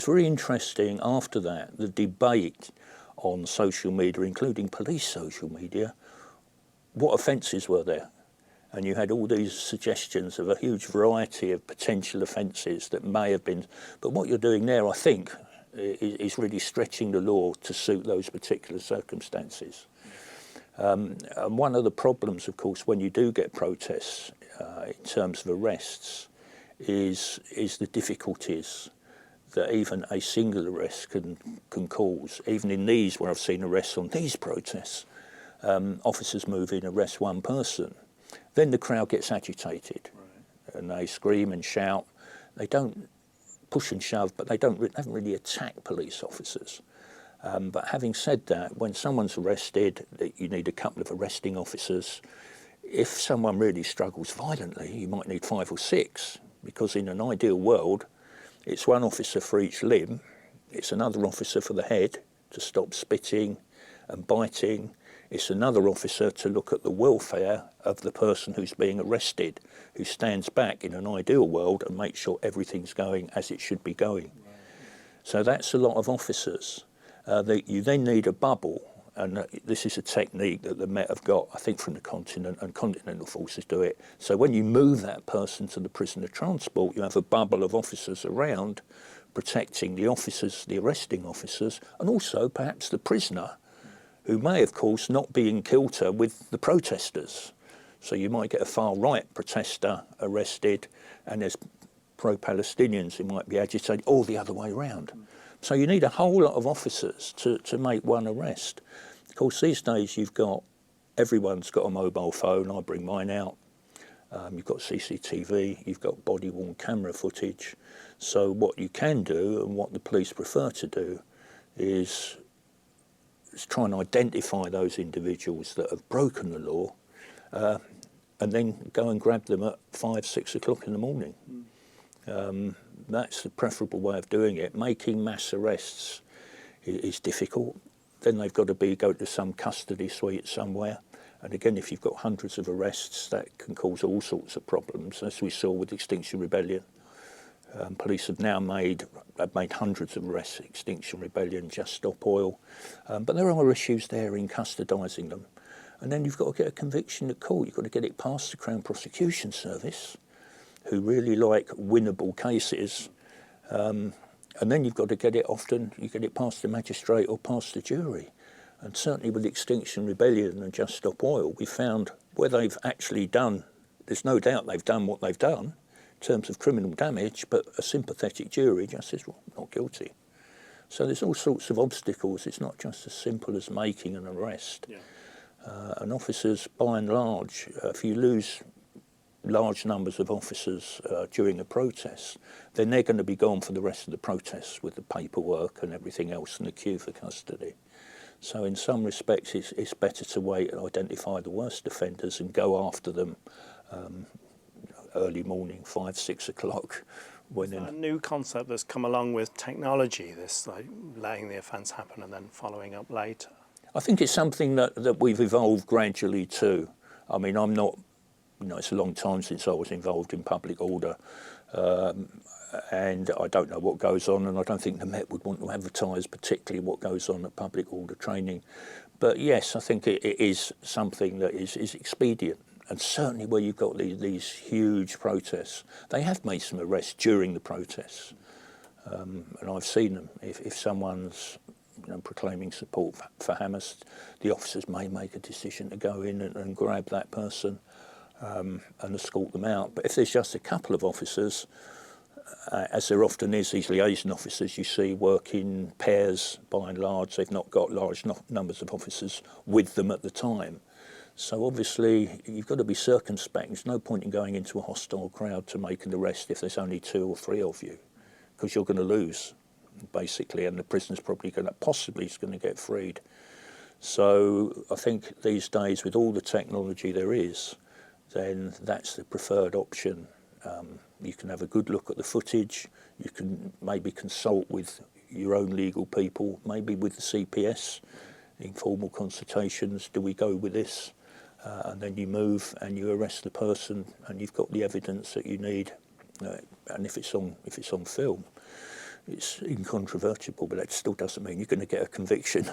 It's very interesting after that, the debate on social media, including police social media, what offences were there? And you had all these suggestions of a huge variety of potential offences that may have been, but what you're doing there, I think, is really stretching the law to suit those particular circumstances. And one of the problems, of course, when you do get protests in terms of arrests is the difficulties that even a single arrest can cause. Even in these, where I've seen arrests on these protests, officers move in, arrest one person, then the crowd gets agitated, right, and they scream and shout. They don't push and shove, but they haven't really attacked police officers. But having said that, when someone's arrested, you need a couple of arresting officers. If someone really struggles violently, you might need 5 or 6, because in an ideal world, it's one officer for each limb, it's another officer for the head to stop spitting and biting, it's another officer to look at the welfare of the person who's being arrested, who stands back in an ideal world and makes sure everything's going as it should be going. Right. So that's a lot of officers. You then need a bubble, and this is a technique that the Met have got, I think, from the continent, and continental forces do it. So when you move that person to the prisoner transport, you have a bubble of officers around protecting the officers, the arresting officers, and also perhaps the prisoner, who may, of course, not be in kilter with the protesters. So you might get a far-right protester arrested, and there's pro-Palestinians who might be agitated, or the other way around. So you need a whole lot of officers to make one arrest. Of course, these days everyone's got a mobile phone. I bring mine out. You've got CCTV, you've got body-worn camera footage. So what you can do, and what the police prefer to do, is try and identify those individuals that have broken the law, and then go and grab them at 5, 6 o'clock in the morning. That's the preferable way of doing it. Making mass arrests is difficult. Then they've got to go to some custody suite somewhere. And again, if you've got hundreds of arrests, that can cause all sorts of problems, as we saw with Extinction Rebellion. Police have now made hundreds of arrests, Extinction Rebellion, Just Stop Oil. But there are issues there in custodising them. And then you've got to get a conviction at court. You've got to get it past the Crown Prosecution Service, who really like winnable cases. And then you've got to get it past the magistrate or past the jury. And certainly with Extinction Rebellion and Just Stop Oil, we found where they've actually done, there's no doubt they've done what they've done in terms of criminal damage, but a sympathetic jury just says, well, not guilty. So there's all sorts of obstacles. It's not just as simple as making an arrest. Yeah. And officers, by and large, if you lose large numbers of officers during a protest, then they're going to be gone for the rest of the protests with the paperwork and everything else in the queue for custody. So in some respects, it's better to wait and identify the worst offenders and go after them early morning, 5, 6 o'clock. Is that a new concept that's come along with technology, this like letting the offence happen and then following up later? I think it's something that we've evolved gradually too. I mean, I'm not, it's a long time since I was involved in public order, and I don't know what goes on, and I don't think the Met would want to advertise particularly what goes on at public order training. But yes, I think it is something that is expedient. And certainly where you've got these huge protests, they have made some arrests during the protests. And I've seen them. If someone's proclaiming support for Hamas, the officers may make a decision to go in and grab that person and escort them out. But if there's just a couple of officers, as there often is, these liaison officers you see work in pairs by and large. They've not got large numbers of officers with them at the time. So obviously you've got to be circumspect. There's no point in going into a hostile crowd to make an arrest if there's only 2 or 3 of you, because you're going to lose, basically, and the prisoner's probably going to get freed. So I think these days, with all the technology there is, then that's the preferred option. You can have a good look at the footage. You can maybe consult with your own legal people, maybe with the CPS, informal consultations. Do we go with this? And then you move and you arrest the person, and you've got the evidence that you need. And if it's on film, it's incontrovertible, but that still doesn't mean you're going to get a conviction.